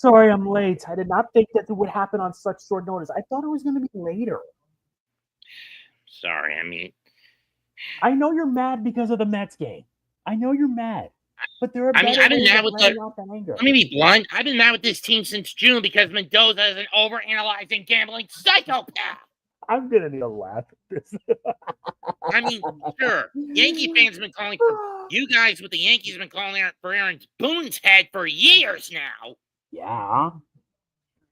Sorry, I'm late. I did not think that it would happen on such short notice. I thought it was going to be later. Sorry, I mean... I know you're mad because of the Mets game. I know you're mad. But there are I've been mad with anger. Let me be blunt. I've been mad with this team since June because Mendoza is an overanalyzing, gambling psychopath. I'm going to need a laugh at this. I mean, sure. Yankee fans have been calling for... You guys with the Yankees have been calling for Aaron Boone's head for years now. Yeah.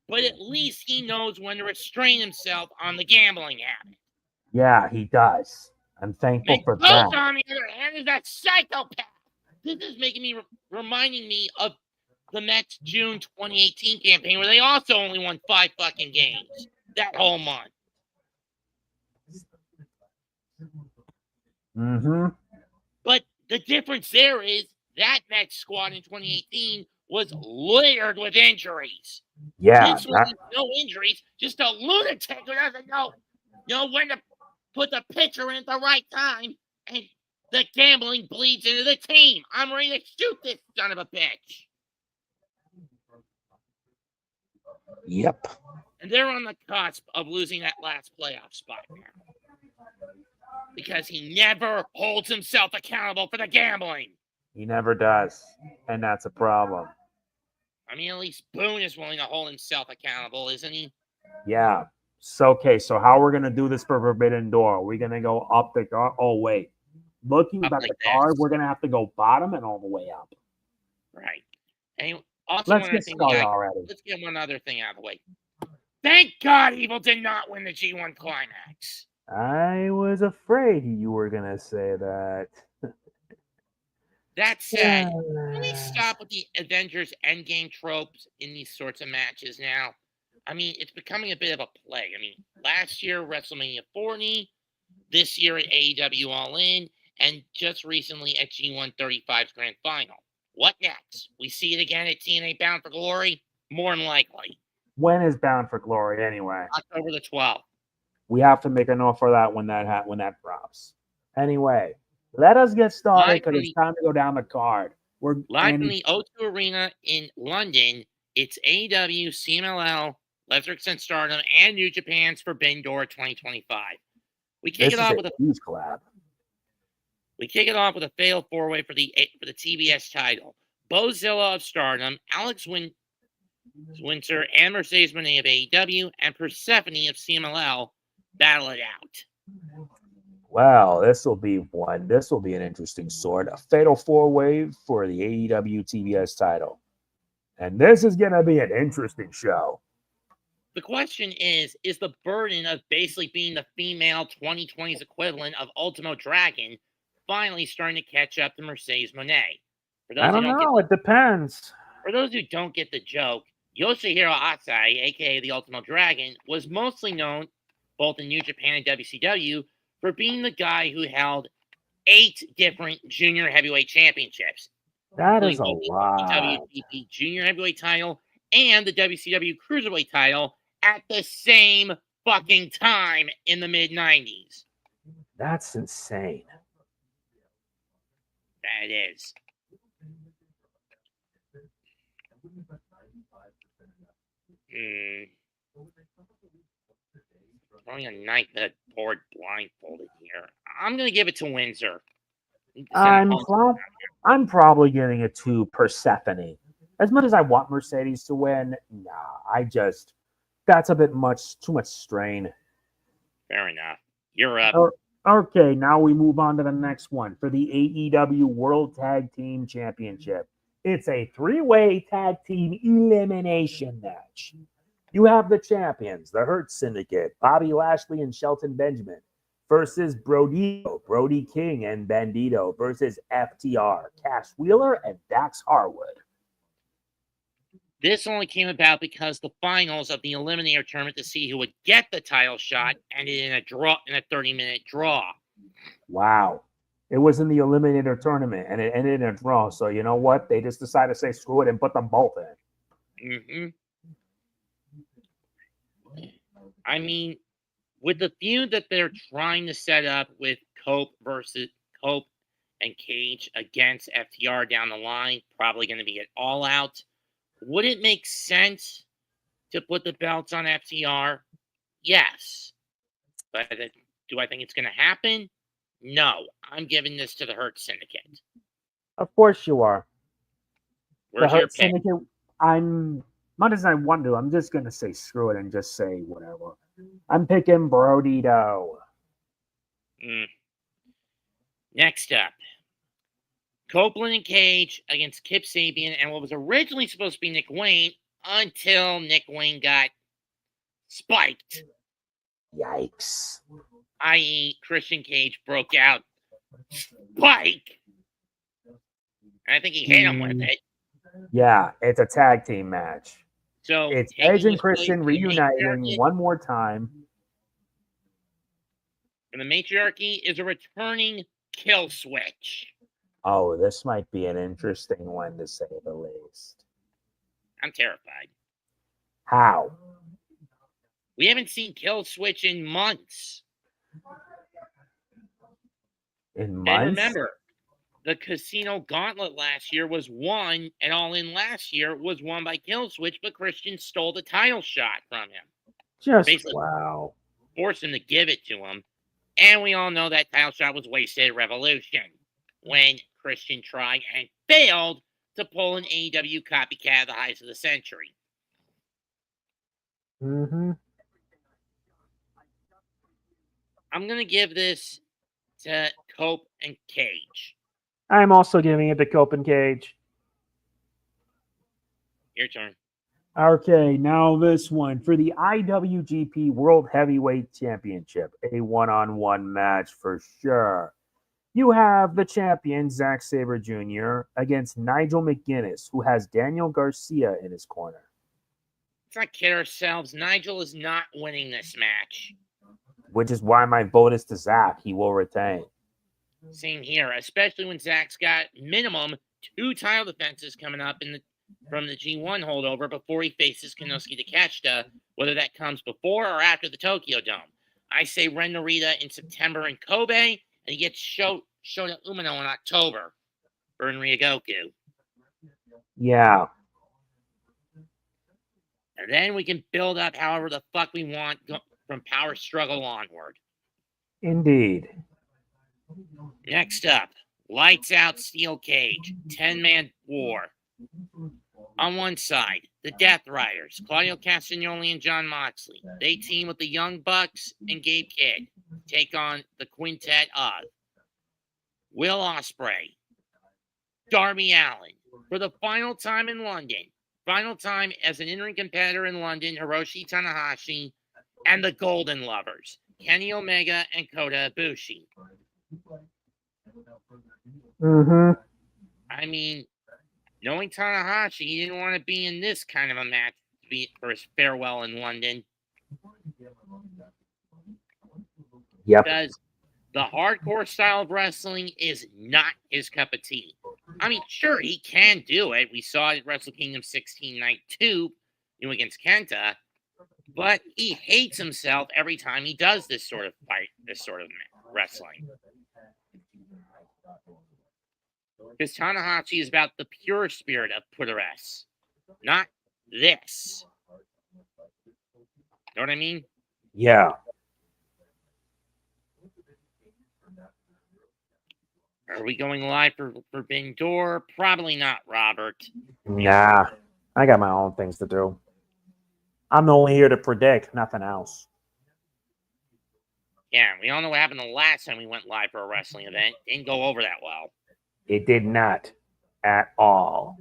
But at least he knows when to restrain himself on the gambling habit. Yeah, he does. I'm thankful for that. Mendoza, on the other hand, is that psychopath. This is making me reminding me of the Mets June 2018 campaign where they also only won 5 fucking games that whole month. Mm-hmm. But the difference there is that Mets squad in 2018 was littered with injuries. Yeah. This one, no injuries, just a lunatic who doesn't know when to put the pitcher in at the right time, and the gambling bleeds into the team. I'm ready to shoot this son of a bitch. Yep. And they're on the cusp of losing that last playoff spot now. Because he never holds himself accountable for the gambling. He never does. And that's a problem. I mean, at least Boone is willing to hold himself accountable, isn't he? Yeah. So, okay, so how we're going to do this for Forbidden Door? Are we going to go up the card? Oh, wait. Looking at the card, we're going to have to go bottom and all the way up. Right. And also, let's get started already. Let's get one other thing out of the way. Thank God Evil did not win the G1 Climax. I was afraid you were going to say that. That said, can we stop with the Avengers Endgame tropes in these sorts of matches now? I mean, it's becoming a bit of a plague. I mean, last year, WrestleMania 40, this year at AEW Allin, and just recently at G1 35's Grand Final. What next? We see it again at TNA Bound for Glory? More than likely. When is Bound for Glory anyway? October the 12th. We have to make a note for that when that drops. Anyway, let us get started because it's time to go down the card. We're live from the O2 Arena in London. It's AEW, CMLL, Lesnar Extent Stardom, and New Japan's Forbidden Door 2025. We kick it off with a huge collab. We kick it off with a fatal 4-way for the TBS title. Bozilla of Stardom, Alex Windsor, and Mercedes Moné of AEW, and Perspehone of CMLL battle it out. Well, this will be one. This will be an interesting sort. A fatal 4-way for the AEW TBS title. And this is going to be an interesting show. The question is the burden of basically being the female 2020's equivalent of Ultimo Dragon finally starting to catch up to Mercedes Moné? I don't know. It depends. For those who don't get the joke, Yoshihiro Asai, a.k.a. the Ultimo Dragon, was mostly known, both in New Japan and WCW, for being the guy who held 8 different junior heavyweight championships. That is a lot. The IWGP junior heavyweight title and the WCW cruiserweight title at the same fucking time in the mid-90s. That's insane. That is. Throwing a knife at board blindfolded here. I'm going to give it to Windsor. I'm probably giving it to Perspehone. As much as I want Mercedes to win, that's a bit too much strain. Fair enough. You're up. Okay, now we move on to the next one for the AEW World Tag Team Championship. It's a 3-way tag team elimination match. You have the champions, the Hurt Syndicate, Bobby Lashley and Shelton Benjamin, versus BroDido, Brody King and Bandido versus FTR, Cash Wheeler and Dax Harwood. This only came about because the finals of the Eliminator tournament to see who would get the title shot ended in a 30-minute draw. Wow. It was in the Eliminator tournament and it ended in a draw. So you know what? They just decided to say screw it and put them both in. Mm-hmm. I mean, with the feud that they're trying to set up with Cope and Cage against FTR down the line, probably going to be at All Out. Would it make sense to put the belts on FTR? Yes. But do I think it's going to happen? No. I'm giving this to the Hurt Syndicate. Of course you are. Where's the your Hurt pick? Syndicate, I'm not as I want to. I'm just gonna say screw it and just say whatever. I'm picking BroDido. Next up, Copeland and Cage against Kip Sabian and what was originally supposed to be Nick Wayne until Nick Wayne got spiked. Yikes. I.e., Christian Cage broke out. Spike! And I think he hit him with it. Yeah, it's a tag team match. So it's Edge and Christian reuniting one more time. And the Matriarchy is a returning KillSwitch. Oh, this might be an interesting one to say the least. I'm terrified. How? We haven't seen KillSwitch in months. In months? And remember, the Casino Gauntlet last year was won, and Allin last year was won by KillSwitch, but Christian stole the title shot from him. Just basically wow. Forced him to give it to him. And we all know that title shot was wasted at Revolution when Christian tried and failed to pull an AEW copycat of the Heights of the Century. Mm-hmm. I'm going to give this to Cope and Cage. I'm also giving it to Cope and Cage. Your turn. Okay, now this one for the IWGP World Heavyweight Championship, a one-on-one match for sure. You have the champion, Zack Sabre Jr., against Nigel McGuinness, who has Daniel Garcia in his corner. Let's not kid ourselves. Nigel is not winning this match. Which is why my vote is to Zack. He will retain. Same here, especially when Zack's got minimum 2 title defenses coming up from the G1 holdover before he faces Konosuke Takeshita, whether that comes before or after the Tokyo Dome. I say Ren Narita in September in Kobe, and he gets Shota Umino in October for Ryogoku. Yeah. And then we can build up however the fuck we want from Power Struggle onward. Indeed. Next up, Lights Out Steel Cage, 10-man war. On one side, the Death Riders, Claudio Castagnoli and Jon Moxley. They team with the Young Bucks and Gabe Kidd. Take on the quintet of Will Ospreay, Darby Allin. For the final time in London, final time as an in-ring competitor in London, Hiroshi Tanahashi, and the Golden Lovers, Kenny Omega and Kota Ibushi. Mm-hmm. I mean, knowing Tanahashi, he didn't want to be in this kind of a match for his farewell in London. Yep. Because the hardcore style of wrestling is not his cup of tea. I mean, sure, he can do it. We saw it at Wrestle Kingdom 16 Night 2 against Kenta. But he hates himself every time he does this sort of fight, this sort of wrestling. Because Tanahashi is about the pure spirit of Puteres, not this. Know what I mean? Yeah. Are we going live for Forbidden Door? Probably not, Robert. Nah. I got my own things to do. I'm only here to predict, nothing else. Yeah, we all know what happened the last time we went live for a wrestling event. Didn't go over that well. It did not at all.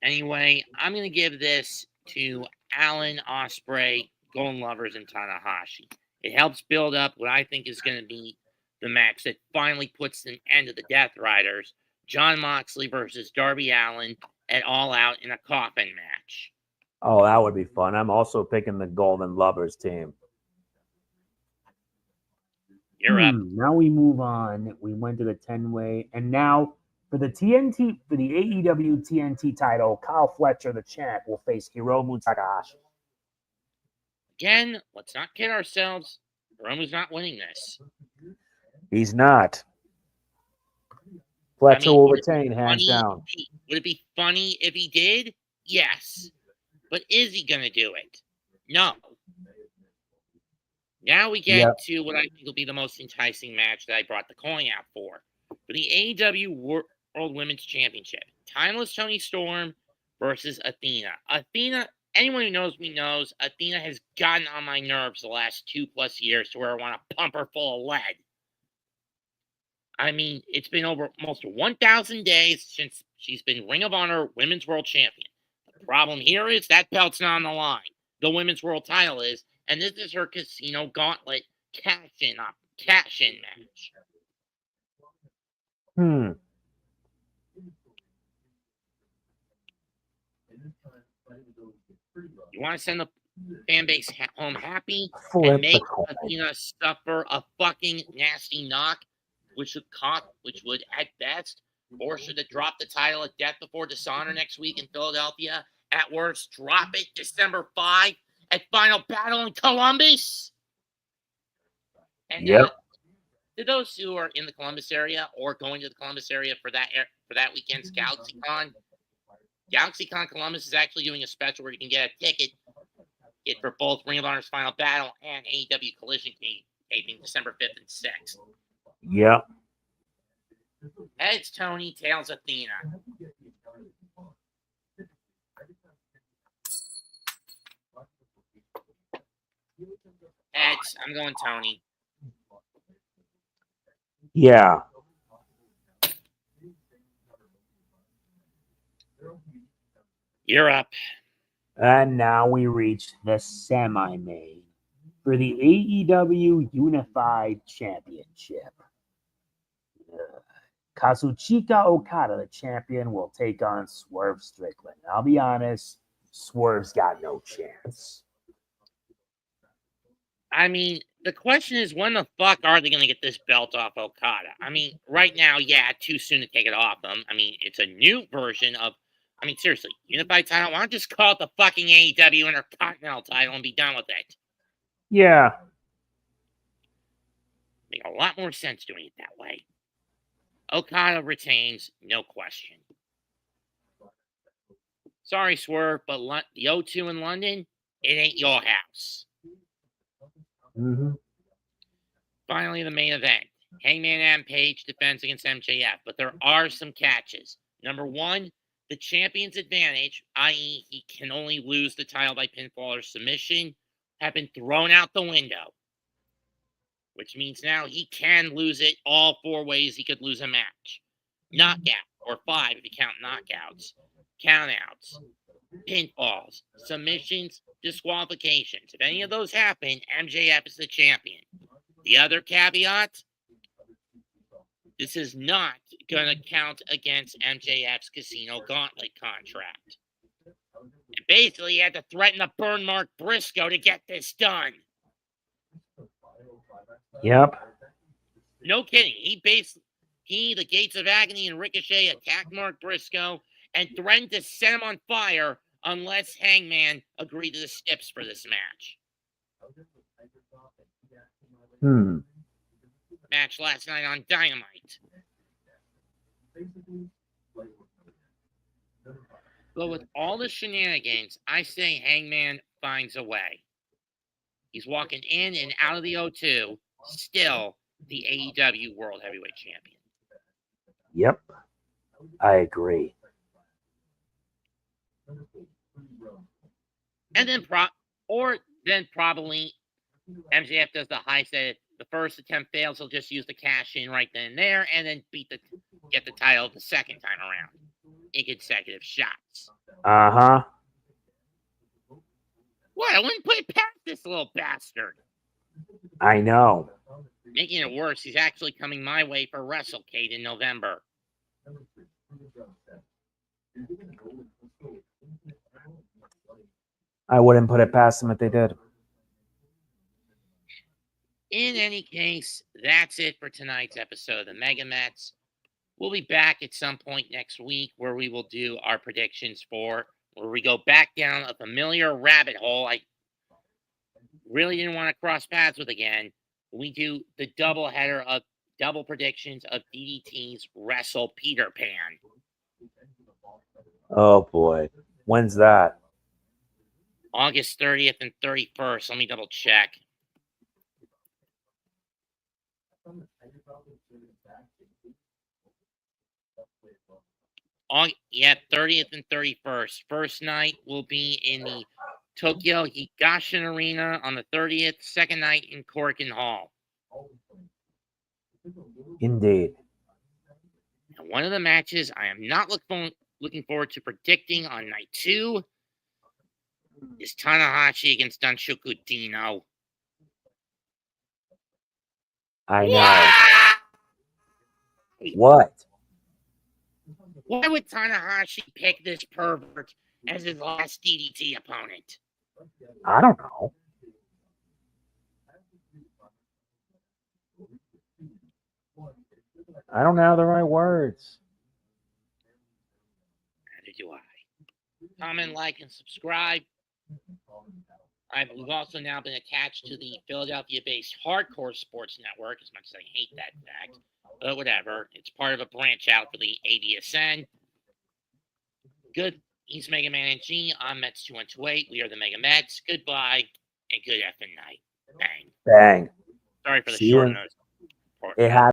Anyway, I'm going to give this to Allin, Ospreay, Golden Lovers, and Tanahashi. It helps build up what I think is going to be the match that finally puts an end to the Death Riders. Jon Moxley versus Darby Allin at All Out in a coffin match. Oh, that would be fun. I'm also picking the Golden Lovers team. You're up. Now we move on. We went to the 10-way. And now for the AEW TNT title, Kyle Fletcher, the champ, will face Hiromu Takahashi. Again, let's not kid ourselves. Hiromu's not winning this. He's not. Fletcher will retain, hands funny? down. Would it be funny if he did? Yes. But is he going to do it? No. Now we get to what I think will be the most enticing match that I brought the coin out for the AEW World Women's Championship. Timeless Toni Storm versus Athena. Athena, anyone who knows me knows, Athena has gotten on my nerves the last 2+ years to where I want to pump her full of lead. I mean, it's been over almost 1,000 days since she's been Ring of Honor Women's World Champion. The problem here is that belt's not on the line. The Women's World title is, and this is her Casino Gauntlet cash-in match. You want to send the fan base home happy and make Athena suffer a fucking nasty knock, which would at best force her to drop the title at Death Before Dishonor next week in Philadelphia. At worst, drop it December 5 at Final Battle in Columbus. And to those who are in the Columbus area or going to the Columbus area for that weekend's GalaxyCon Columbus is actually doing a special where you can get a ticket for both Ring of Honor's Final Battle and AEW Collision taping December 5th and 6th. Yep. Heads Tony, tails Athena. Heads, I'm going Tony. Yeah. You're up. And now we reach the semi-main for the AEW Unified Championship. Kazuchika Okada, the champion, will take on Swerve Strickland. I'll be honest, Swerve's got no chance. I mean, the question is, when the fuck are they going to get this belt off Okada? I mean, right now, yeah, too soon to take it off them. I mean, it's a new version of, I mean, seriously, Unified title, why don't just call it the fucking AEW Intercontinental title and be done with it? Yeah. Make a lot more sense doing it that way. Okada retains, no question. Sorry, Swerve, but the O2 in London, it ain't your house. Mm-hmm. Finally, the main event. Hangman Adam Page defends against MJF, but there are some catches. Number one, the champion's advantage, i.e. he can only lose the title by pinfall or submission, have been thrown out the window. Which means now he can lose it all 4 ways he could lose a match. Knockout, or 5 if you count knockouts. Countouts, pinfalls, submissions, disqualifications. If any of those happen, MJF is the champion. The other caveat, this is not going to count against MJF's Casino Gauntlet contract. And basically, he had to threaten to burn Mark Briscoe to get this done. Yep. No kidding. He, the Gates of Agony, and Ricochet attacked Mark Briscoe and threatened to set him on fire unless Hangman agreed to the steps for this match. Match last night on Dynamite. But with all the shenanigans, I say Hangman finds a way. He's walking in and out of the O2, still the AEW World Heavyweight Champion. Yep. I agree. And then probably MJF does the high set. The first attempt fails, he'll just use the cash in right then and there, and then get the title the second time around in consecutive shots. Uh-huh. What? I wouldn't put it past this little bastard. I know. Making it worse, he's actually coming my way for WrestleCade in November. I wouldn't put it past them if they did. In any case, that's it for tonight's episode of the MegaMets. We'll be back at some point next week where we will do our predictions where we go back down a familiar rabbit hole I really didn't want to cross paths with again. We do the doubleheader of double predictions of DDT's Wrestle Peter Pan. Oh boy. When's that? August 30th and 31st. Let me double check. Yeah, 30th and 31st. First night will be in the Tokyo Higashin Arena on the 30th. Second night in Korakuen Hall. Indeed. And one of the matches I am not looking forward to predicting on night 2 is Tanahashi against Danshoku Dino. I know. What? Why would Tanahashi pick this pervert as his last DDT opponent? I don't know. I don't have the right words. Neither do I. Comment, like, and subscribe. We've also now been attached to the Philadelphia-based Hardcore Sports Network, as much as I hate that fact. But whatever. It's part of a branch out for the ADSN. Good. He's Mega Man and G. I'm Mets2128. We are the MegaMets. Goodbye and good effing night. Bang. Bang. Sorry for the See short you. notice. It happened.